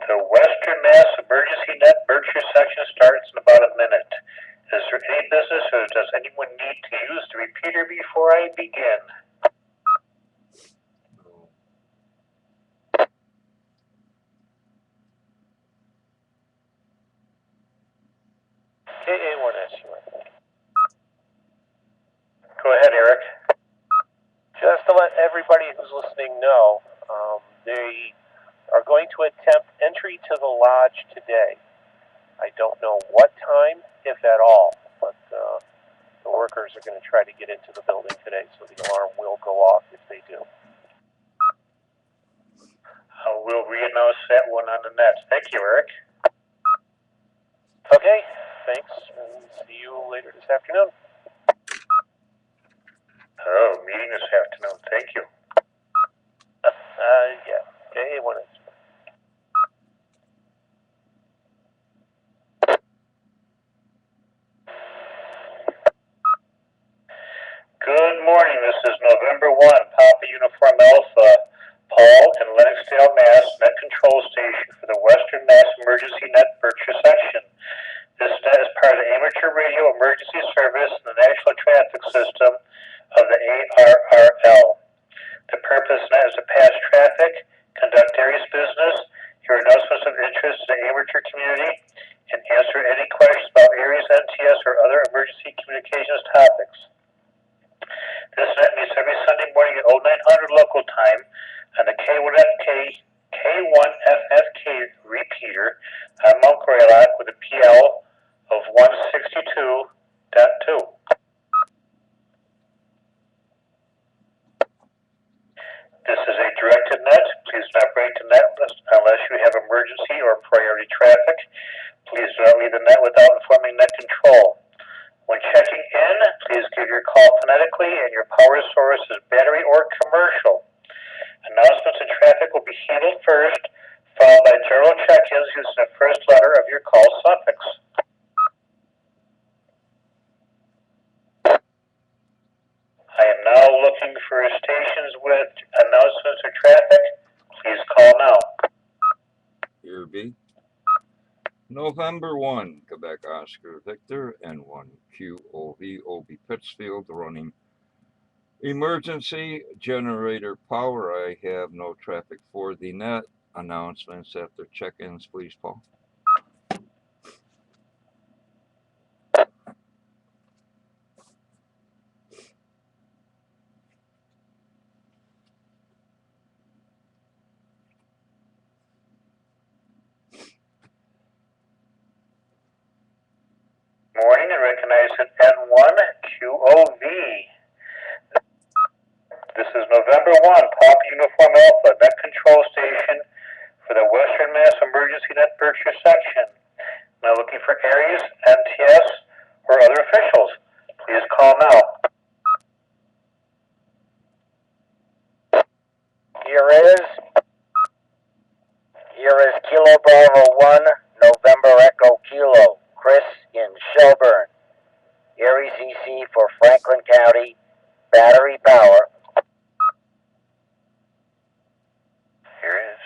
The Western Mass Emergency Net Berkshire section starts in about a minute. Is there any business or does anyone need to use the repeater before I begin? N1PUA. Go ahead, Eric. Just to let everybody who's listening know, they are going to attempt entry to the lodge today. I don't know what time, if at all, but the workers are going to try to get into the building today, so the alarm will go off if they do. We'll re-announce that one on the net. Thank you, Eric. Okay, thanks, and see you later this afternoon. Oh, meeting this afternoon. Thank you. Yeah, N1PUA. Good morning. This is November 1, Papa Uniform Alpha, Paul in Lennoxdale, Mass. Net Control Station for the Western Mass Emergency Net Berkshire section. This net is part of the Amateur Radio Emergency Service in the National Traffic System of the ARRL. The purpose of the net is to pass traffic, conduct area's business, hear announcements of interest to the amateur community, and answer any questions about area's NTS or other emergency communications topics. This net meets every Sunday morning at 0900 local time on the K1FFK repeater on Mount Greylock with a PL of 162.2. This is a directed net. Please do not break the net unless you have emergency or priority traffic. Please do not leave the net without informing net control. When checking in, please give your call phonetically and your power source is battery or commercial. Announcements and traffic will be handled first, followed by general check-ins using the first letter of your call suffix. I am now looking for stations with announcements or traffic. Please call now. Here be November 1, Quebec Oscar Victor, N1PUA, OB Pittsfield, running emergency generator power. I have no traffic for the net. Announcements after check-ins, please, Paul. Morning and recognize an N1QOV. This is November 1, Papa Uniform Alpha, Net Control Station for the Western Mass Emergency Net Berkshire section. Now looking for areas, NTS, or other officials. Please call now. Here is Kilo Bravo 1, November Echo Kilo, Chris in Shelburne. Erie CC for Franklin County, battery power. Here is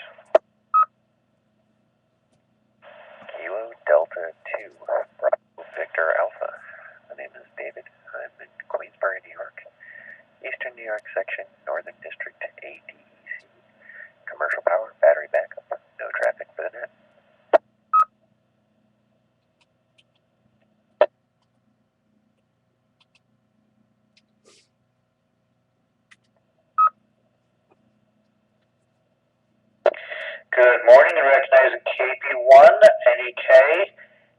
Kilo Delta 2, Bravo Victor Alpha. My name is David. I'm in Queensbury, New York. Eastern New York section, Northern District, ADEC. Commercial power, battery backup. No traffic for the net. Good morning and recognize KB1, NEK,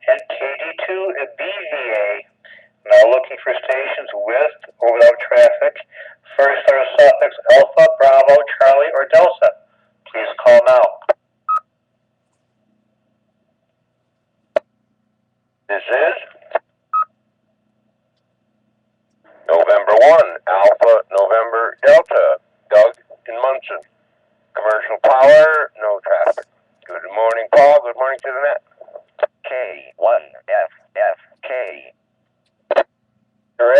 and KD2 BVA. Now looking for stations with or without traffic. First letter suffix Alpha, Bravo, Charlie, or Delta. Please call now. This is November 1, Alpha, November Delta, Doug in Munson. Commercial power, no traffic. Good morning, Paul. Good morning to the net. K1FFK. There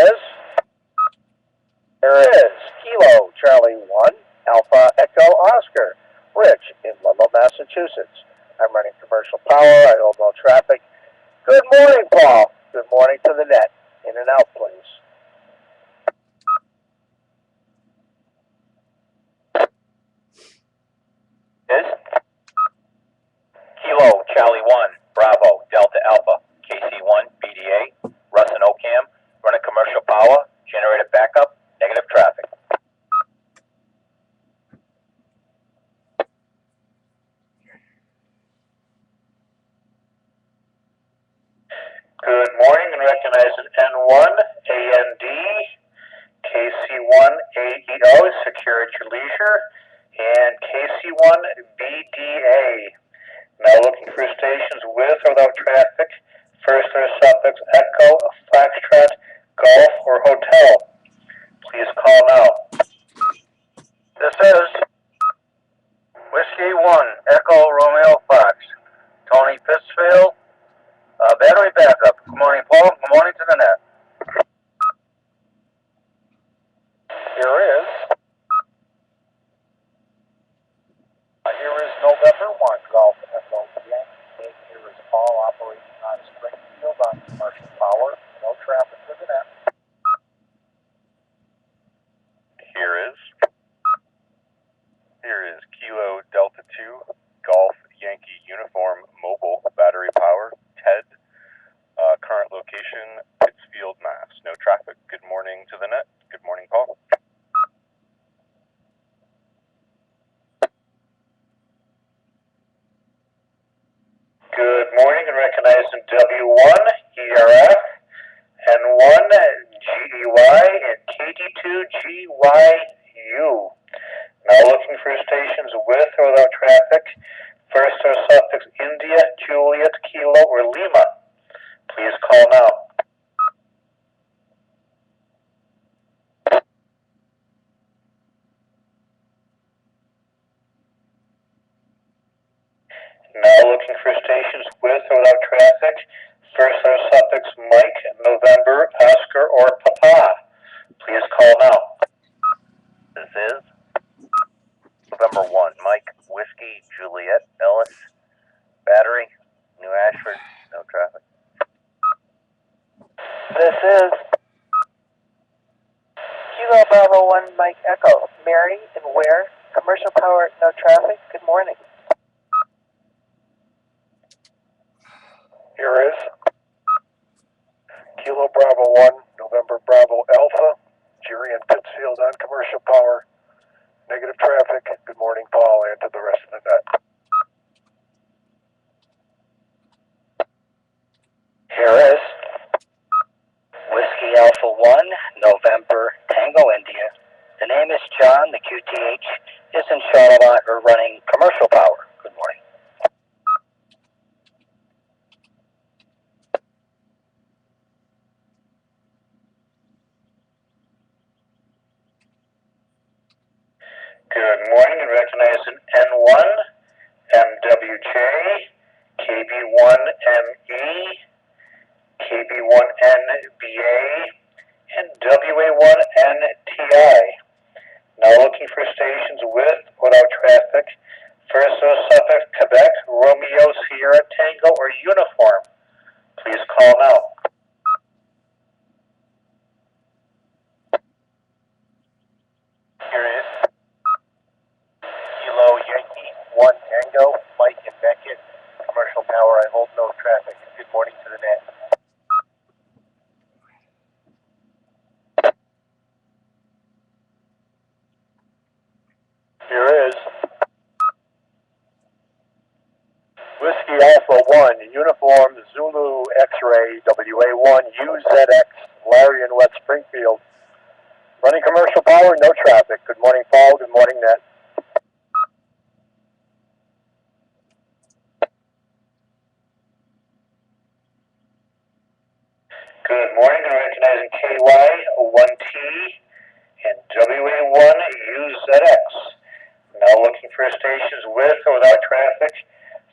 is Kilo Charlie 1, Alpha Echo Oscar, Rich in Ludlow, Massachusetts. I'm Commercial Power. I hold no traffic. Good morning, Paul. Good morning to the net. In and out, please. Is Kilo Charlie 1 Bravo Delta Alpha KC1 BDA Russ and Ocam running commercial power, generator backup, negative traffic. Good morning and recognizing N1 AND KC1 AEO Secure at Your Leisure and KC1 BDA. Now looking for stations with or without traffic. First are suffix Echo, Foxtrot, Golf, or Hotel. Please call now. This is Whiskey 1 Echo Romeo Fox Tony Pittsfield battery backup. Good morning, Paul. Good morning to the net. Here is November 1 Golf Echo Yankee. Here is Paul operating on Springfield on Commercial Power. No traffic to the net. Here is Kilo Delta 2 Golf Yankee Uniform Mobile Battery Power TED. Current location Pittsfield, Mass. No traffic. Good morning to the net. Good morning, Paul. Good morning and recognizing W1 ERF, N1 GEY, and KD2 GYU. Now looking for stations with or without traffic. First are suffix India, Juliet, Kilo, or Lima. Please call now. Now looking for stations with or without traffic. First are suffix Mike, November, Oscar, or Papa. Please call now. This is November 1 Mike Whiskey Juliet Ellis battery New Ashford. No traffic. This is Kilo Bravo 1 Mike Echo, Mary and Ware, Commercial Power, no traffic. Good morning. Here is Kilo Bravo 1 November Bravo Alpha. Jerry and Pittsfield on Commercial Power. Negative traffic. Good morning, Paul, and to the rest of the net. Here is Whiskey Alpha 1 November Tango India. The name is John. The QTH is in Charlotte. We're running commercial power. Good morning. Good morning and recognizing N1, MWJ, KB1ME, KB1NBA, and WA1NTI. Now looking for stations with or without traffic. First are suffix Quebec, Romeo, Sierra, Tango, or Uniform. Please call now. Here is Kilo Yankee 1 Tango, Mike and Beckett. Commercial Power, I hold no traffic. Good morning to the net. Here is Whiskey Alpha 1, Uniform Zulu X-Ray WA1 UZX, Larry and West Springfield. Running commercial power, no traffic. Good morning, Paul. Good morning, net. Good morning and recognizing KY1T and WA1UZX. Now looking for stations with or without traffic.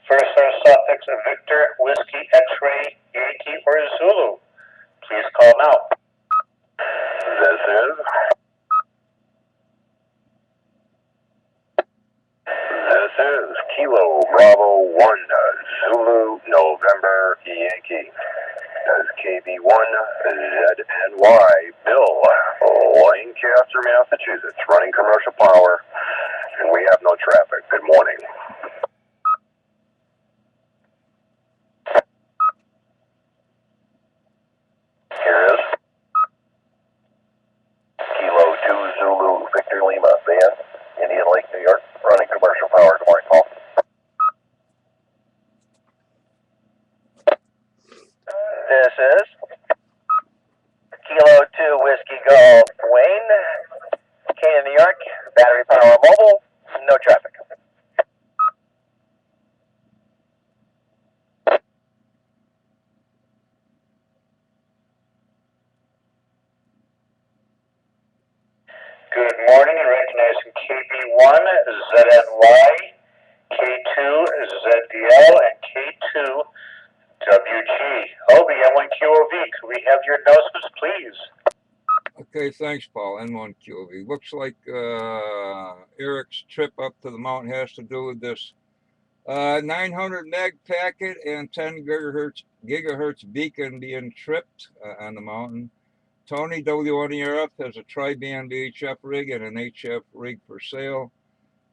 First are suffix Victor, Whiskey, X-Ray, Yankee, or Zulu. Please call now. This is Kilo Bravo 1 Zulu, November, Yankee. That's KB1, ZNY, Bill, Lancaster, Massachusetts, running commercial power, and we have no traffic. Good morning. Here is Kilo 2 Zulu, Victor Lima, Van, Indian Lake, New York, running commercial power. Good morning, Paul. This is Kilo 2 Whiskey Golf Wayne, Kane, New York, battery power mobile, no traffic. Good morning, and recognizing KB1, ZNY, K2, ZDL, and K2, WG. Obi, N1QOV, could we have your announcements, please? Okay, thanks, Paul. N1QOV. Looks like Eric's trip up to the mountain has to do with this 900 meg packet and 10 gigahertz beacon being tripped on the mountain. Tony, W1ERF, has a tri-band VHF rig and an HF rig for sale.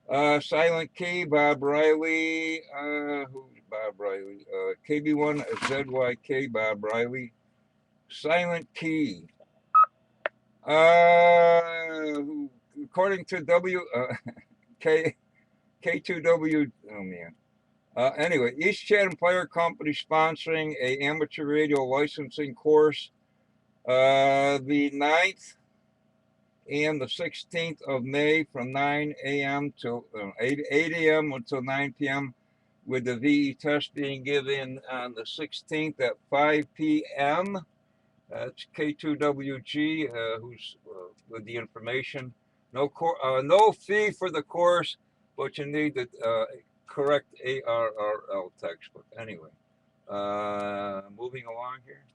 Silent Key, Bob Riley, who's Bob Riley? KB1 ZYK, Bob Riley. Silent Key. According to K2W, oh man. Anyway, East Chatham Player Company sponsoring a amateur radio licensing course the 9th and the 16th of May from 9 a.m. to 8 a.m. until 9 p.m. with the VE test being given on the 16th at 5 p.m. That's K2WG, who's with the information. No fee for the course, but you need the correct ARRL textbook. Anyway, moving along here.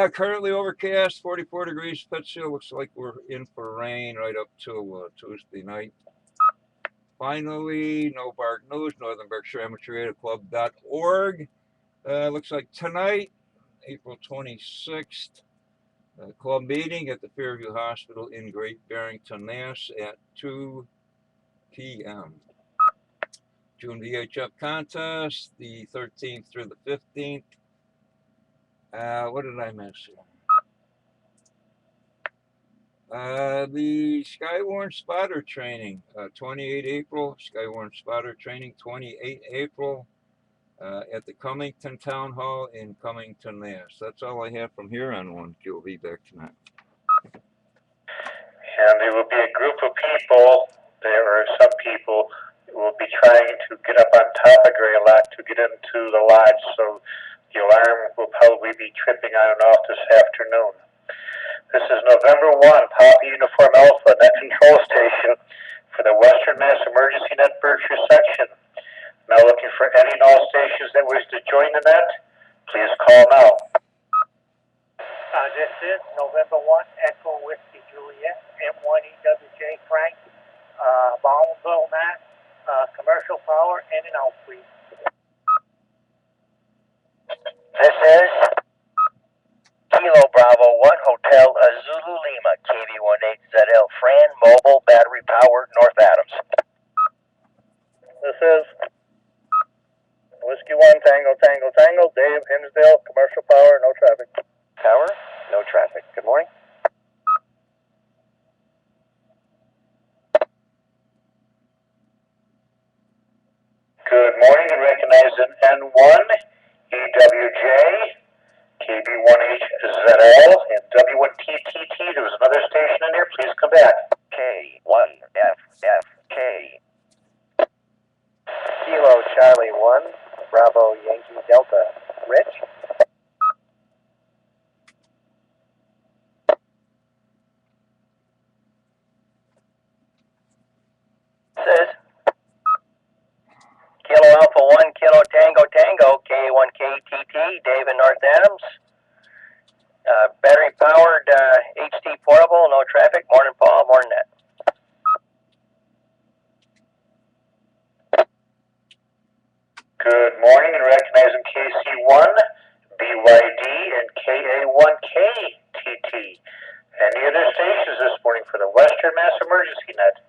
Currently overcast, 44 degrees. Pittsfield looks like we're in for rain right up till Tuesday night. Finally, no Bark News, Northern Berkshire Amateur Radio Club.org. Looks like tonight, April 26th, club meeting at the Fairview Hospital in Great Barrington, Mass. At 2 p.m. June VHF contest, the 13th through the 15th. What did I miss here? The Skywarn Spotter Training, 28 April. Skywarn Spotter Training, 28 April. At the Cummington Town Hall in Cummington, Mass. That's all I have from here on N1QOV. Back tonight. And there will be a group of people, there are some people who will be trying to get up on top of Grey Lock to get into the lodge, so the alarm will probably be tripping on and off this afternoon. This is November 1, Papa Uniform Alpha, net control station for the Western Mass Emergency Net Berkshire section. Now looking for any and all stations that wish to join the net, please call now. This is November 1, Echo Whiskey Juliet, N1EWJ Frank, Baldwinville, Mass. Commercial power, in and out, please. This is Kilo Bravo 1 Hotel Zulu Lima, KB18ZL Fran Mobile Battery Powered North Adams. This is Whiskey 1 Tango Tango Tango, Dave Hinsdale, commercial power, no traffic. Tower, no traffic. Good morning. Good morning, and recognizing N1, EWJ, KB1HZL, and W1TTT. There was another station in there. Please come back. K1FFK. Kilo Charlie 1, Bravo Yankee Delta. Rich? Says Kilo Alpha 1 Kilo Tango Tango, K1KTT, Dave in North Adams. Battery powered HT portable, no traffic. Morning, Paul. Morning, Net. Good morning, and recognizing KC1, BYD, and KA1KTT. Any other stations this morning for the Western Mass Emergency Net?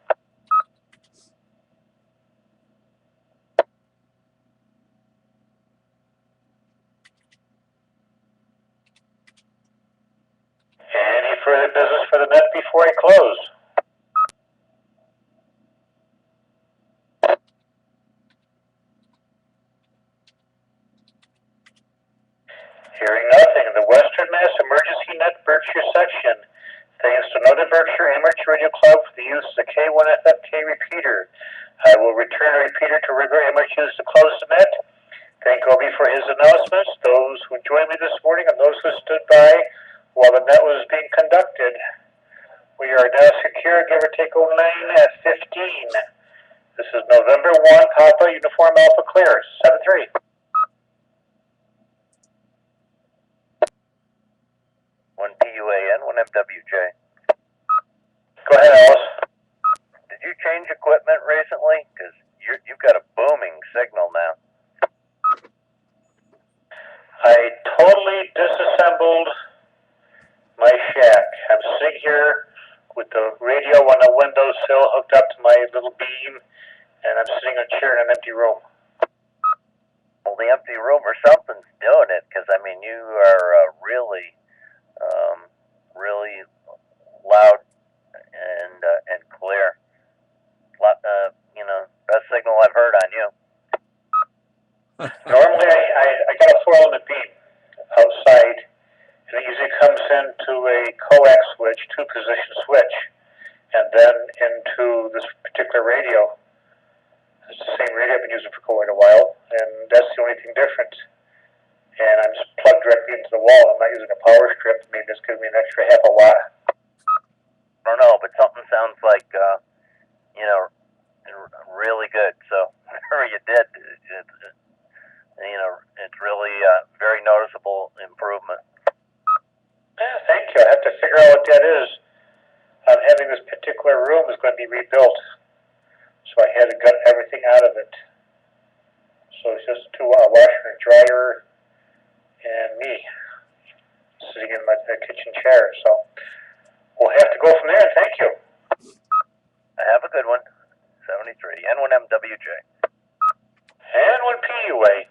Any further business for the net before I close? Hearing nothing, the Western Mass Emergency Net Berkshire section, thanks to Northern Berkshire Amateur Radio Club for the use of the K1FFK repeater. I will return the repeater to regular amateurs to close the net. Thank Obi for his announcements, those who joined me this morning and those who stood by while the net was being conducted. We are now secure, give or take 09 at 15. This is November 1, Papa, Uniform Alpha Clear, 7-3. N1PUA, N1MWJ. Go ahead, Alice. Did you change equipment recently? Because you've got a booming signal now. I totally disassembled my shack. I'm sitting here with the radio on the windowsill hooked up to my little beam, and I'm sitting in a chair in an empty room. Well, the empty room or something's doing it, because, I mean, you are really loud and clear. Best signal I've heard on you. Normally, I got a 4-element beam outside, and it usually comes into a coax switch, 2-position switch, and then into this particular radio. It's the same radio I've been using for quite a while, and that's the only thing different. And I'm just plugged directly into the wall. I'm not using a power strip. Maybe it's giving me an extra half a watt. I don't know, but something sounds like, really good. So whatever you did, it's really very noticeable improvement. Yeah, thank you. I have to figure out what that is. I'm having this particular room is going to be rebuilt, so I had to gut everything out of it. So it's just a washer and dryer and me sitting in my kitchen chair. So we'll have to go from there. Thank you. Have a good one. 73. N1MWJ. N1PUA.